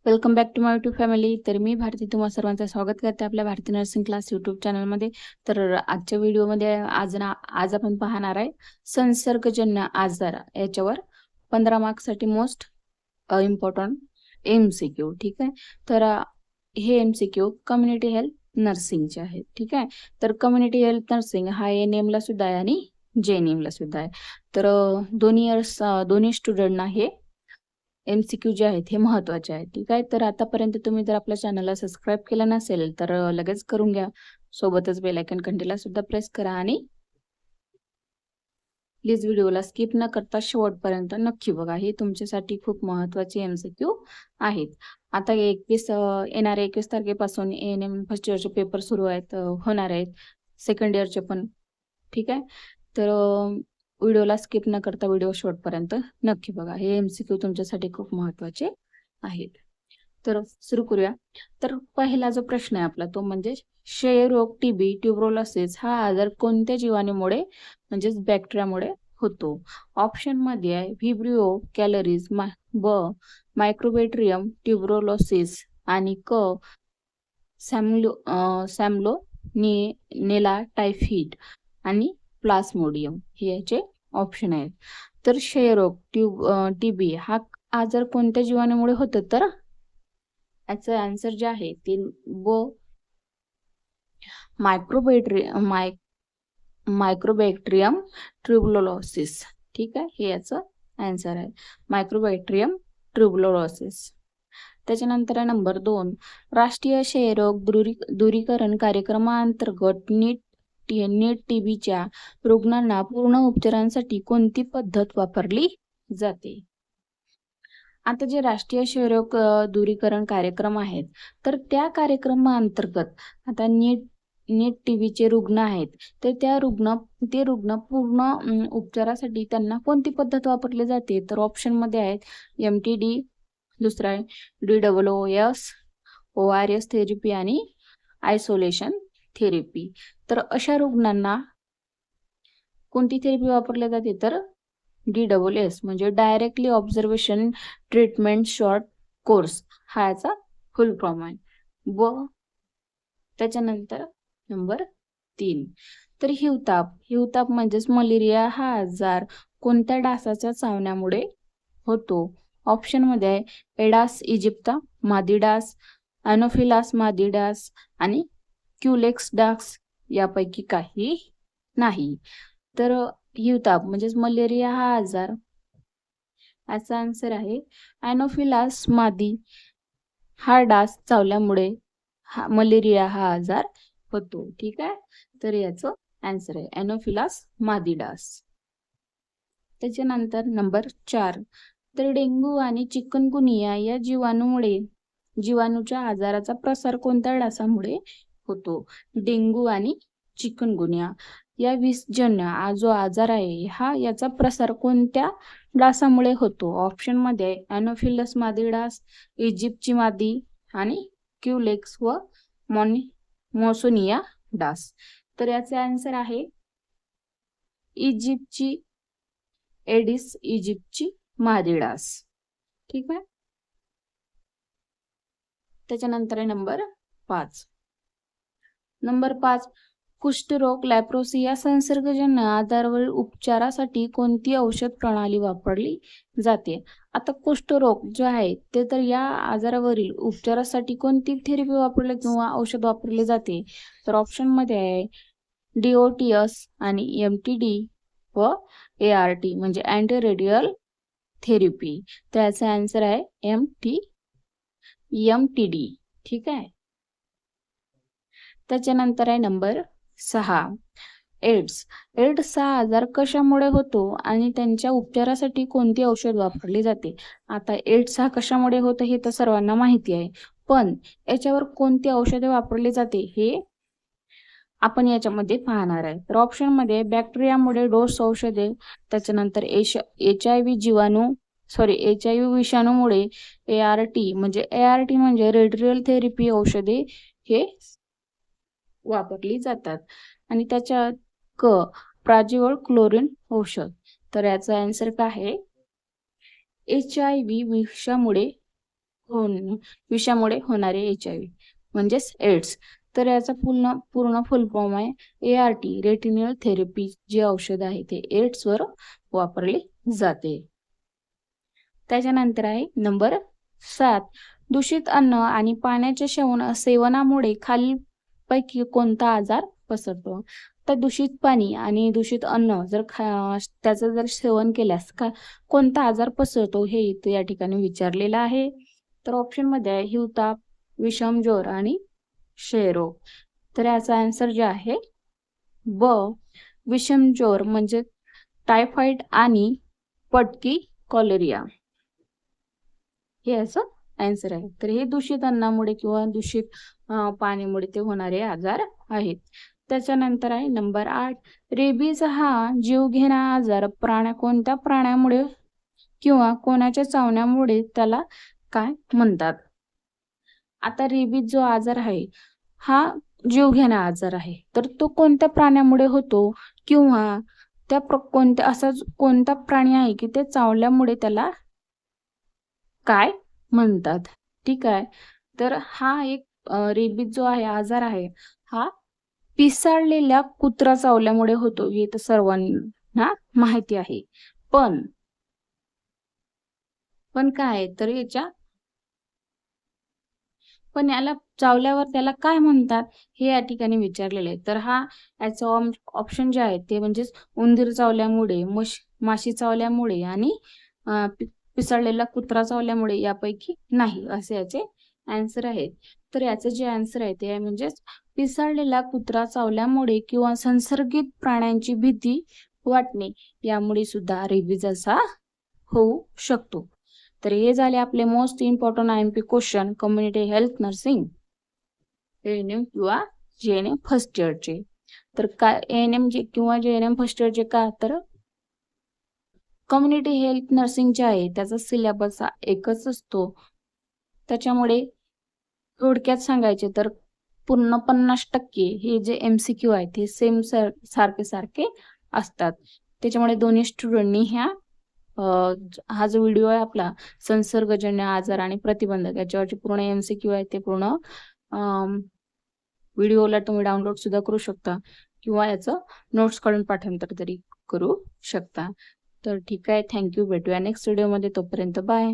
Welcome back to my YouTube family. तर मी भारती तुम्हा सर्वांचं स्वागत करते आपल्या भारती नर्सिंग क्लास यूट्यूब चॅनलमध्ये. तर आजच्या व्हिडिओमध्ये आज आपण पाहणार आहे संसर्गजन्य आजार याच्यावर 15 मार्क्ससाठी मोस्ट इम्पॉर्टंट MCQ. ठीक आहे. तर हे MCQ कम्युनिटी हेल्थ नर्सिंगचे आहेत. ठीक आहे. तर कम्युनिटी हेल्थ नर्सिंग हा ANM ला सुद्धा आहे आणि JNM ला सुद्धा आहे. तर दोन्ही स्टुडंटना हे MCQ जे आहेत हे महत्त्वाचे आहेत. ठीक आहे. तर आतापर्यंत तुम्ही जर आपल्या चॅनलला सबस्क्राईब केलं नसेल तर लगेच करून घ्या. सोबतच बेल आयकॉन घंटीला सुद्धा प्रेस करा आणि प्लीज व्हिडिओला स्किप न करता शेवटपर्यंत नक्की बघा. हे तुमच्यासाठी खूप महत्त्वाचे MCQ आहेत. आता येणाऱ्या 21 तारखेपासून ANM फर्स्ट इयरचे पेपर सुरू आहेत, होणार आहेत, सेकंड इयरचे पण. ठीक आहे. तर व्हिडिओला स्किप न करता व्हिडिओ शेवटपर्यंत नक्की बघा. हे MCQ तुमच्यासाठी खूप महत्त्वाचे आहेत. तर सुरू करूया. तर पहिला जो प्रश्न आहे आपला तो म्हणजे क्षयरोग, TB, ट्युबरोलोसिस हा आजार कोणत्या जीवाणूमुळे म्हणजेच बॅक्टेरियामुळे होतो? ऑप्शन मध्ये आहे व्हिब्रिओ कॅलरीज, ब मायक्रोबॅक्टेरियम ट्युबरोलोसिस आणि क सॅल्मोनेला टायफॉइड आणि प्लास्मोडियम हे याचे ऑप्शन आहेत. तर क्षयरोग, TB हा आजार कोणत्या जीवाणूमुळे होतो? तर याचं आन्सर जे आहे ते ब मायक्रोबॅक्टेरियम ट्युबरोलोसिस. ठीक आहे. हे याचं आन्सर आहे, मायक्रोबॅक्टेरियम ट्युबरोलोसिस. त्याच्यानंतर नंबर 2, राष्ट्रीय क्षयरोग दूरीकरण कार्यक्रमाअंतर्गत नीट TBच्या रुग्णांना पूर्ण उपचारांसाठी कोणती पद्धत वापरली जाते? आता जे राष्ट्रीय क्षयरोग दूरीकरण कार्यक्रम आहेत तर त्या कार्यक्रमाअंतर्गत आता नीट TBचे रुग्ण आहेत तर ते रुग्ण पूर्ण उपचारासाठी त्यांना कोणती पद्धत वापरली जाते? तर ऑप्शन मध्ये आहेत MTD, दुसरा आहे DOOS, ORS थेरपी आणि आयसोलेशन थेरपी. तर अशा रुग्णांना कोणती थेरपी वापरली जाते? तर DOOS म्हणजे directly observation treatment short course हा याचा फुल फॉर्म आहे. व त्याच्यानंतर नंबर 3, तर हिवताप म्हणजेच मलेरिया हा आजार कोणत्या डासाच्या चावण्यामुळे होतो? ऑप्शन मध्ये आहे एडास इजिप्ता, मादी डास, अॅनोफिलास मादी डास आणि क्युलेक्स डास यापैकी काही नाही. तर हिवताप म्हणजेच मलेरिया हा आजार, याचा आन्सर आहे अॅनोफिलास मादी हा डास चावल्यामुळे मलेरिया हा आजार होतो. ठीक आहे. तर याचं आन्सर आहे अॅनोफिलास मादी डास. त्याच्यानंतर नंबर 4, तर डेंग्यू आणि चिकनगुनिया या जीवाणूच्या आजाराचा प्रसार कोणत्या डासामुळे होतो? डेंग्यू आणि चिकनगुनिया या विषजन्य जो आजार आहे याचा प्रसार कोणत्या डासामुळे होतो? ऑप्शन मध्ये अॅनोफिलस मादी डास, इजिप्तची मादी आणि क्युलेक्स व मोसोनिया डास. तर याचे आन्सर आहे एडिस इजिप्तची मादी डास. ठीक आहे. त्याच्यानंतर आहे नंबर 5. कुष्ठरोग, लॅप्रोसी या संसर्गजन्य आजारावर उपचारासाठी कोणती औषध प्रणाली वापरली जाते? आता कुष्ठरोग जो आहे ते तर या आजारावरील उपचारासाठी कोणती थेरपी वापरली किंवा औषध वापरले जाते? तर ऑप्शन मध्ये आहे DOTS आणि MTD व ART म्हणजे अँटी रेडियल थेरपी. त्याचा आन्सर आहे MTD. ठीक आहे. त्याच्यानंतर आहे नंबर 6, एड्स हा आजार कशामुळे होतो आणि त्यांच्या उपचारासाठी कोणती औषध वापरली जाते? आता एड्स हा कशामुळे होतो हे तर सर्वांना माहिती आहे, पण याच्यावर कोणती औषधे वापरली जाते हे आपण याच्यामध्ये पाहणार आहे. तर ऑप्शन मध्ये बॅक्टेरियामुळे डोस औषधे, त्याच्यानंतर HIV विषाणूमुळे ART म्हणजे रेडियल थेरपी औषधे हे वापरली जातात आणि त्याच्या प्राझोल क्लोरीन औषध. तर याचा आन्सर काय आहे? HIV विषामुळे विषामुळे होणारे HIV म्हणजेच एड्स. तर याचा पूर्ण फुल फॉर्म आहे ART, रेटिनल थेरपी. जे औषध आहे ते एड्सवर वापरले जाते. त्याच्यानंतर आहे नंबर 7, दूषित अन्न आणि पाण्याच्या सेवनामुळे खालीलपैकी कोणता आजार पसरतो? तर दूषित पाणी आणि दूषित अन्न जर त्याचं जर सेवन केल्यास कोणता आजार पसरतो हे इथे या ठिकाणी विचारलेलं आहे. तर ऑप्शन मध्ये आहे हिवताप, विषमज्वर आणि क्षयरोग. तर याचा आन्सर जे आहे ब, विषमज्वर म्हणजे टायफॉइड आणि पटकी कॉलेरिया हे असं आन्सर आहे. तर हे दूषित अन्नामुळे किंवा दूषित पाण्यामुळे ते होणारे आजार आहेत. त्याच्यानंतर आहे नंबर 8, रेबीज हा जीवघेणा आजार कोणत्या प्राण्यामुळे किंवा कोणाच्या चावण्यामुळे त्याला काय म्हणतात? आता रेबीज जो आजार आहे हा जीवघेणा आजार आहे. तर तो कोणत्या प्राण्यामुळे होतो किंवा असा कोणता प्राणी आहे की ते चावल्यामुळे त्याला काय म्हणतात? ठीक आहे. तर हा एक रेबीज जो आहे आजार आहे हा पिसाळलेल्या कुत्रा चावल्यामुळे होतो हे तर सर्वांना माहिती आहे. पण काय तर याला चावल्यावर त्याला काय म्हणतात हे या ठिकाणी विचारलेले आहे. तर याचं ऑप्शन जे आहे ते म्हणजे उंदीर चावल्यामुळे, माशी चावल्यामुळे आणि पिसाळलेला कुत्रा चावल्यामुळे यापैकी नाही असे याचे आन्सर आहेत. तर याचं जे आन्सर आहे ते म्हणजेच पिसाळलेला कुत्रा चावल्यामुळे किंवा संसर्गित प्राण्यांची भीती वाटणे यामुळे सुद्धा रेबीज असा होऊ शकतो. तर हे झाले आपले most important IMP question community health nursing ANM किंवा JNM फर्स्ट इयरचे. तर काय ANM किंवा JNM फर्स्ट इयरचे का तर कम्युनिटी हेल्थ नर्सिंग जे आहे त्याचा सिलेबस एकच असतो. त्याच्यामुळे थोडक्यात सांगायचे तर पूर्ण 50% हे जे MCQ आहे ते सेम सारखे असतात. त्याच्यामुळे दोन्ही स्टुडंटनी हा जो व्हिडिओ आहे आपला संसर्गजन्य आजार आणि प्रतिबंधक याच्यावरचे पूर्ण MCQ आहे ते पूर्ण व्हिडिओला तुम्ही डाउनलोड सुद्धा करू शकता किंवा याचं नोट्स काढून पाठांतर तरी करू शकता. तर ठीक आहे, थँक्यू. भेटूया नेक्स्ट व्हिडिओमध्ये. तोपर्यंत बाय.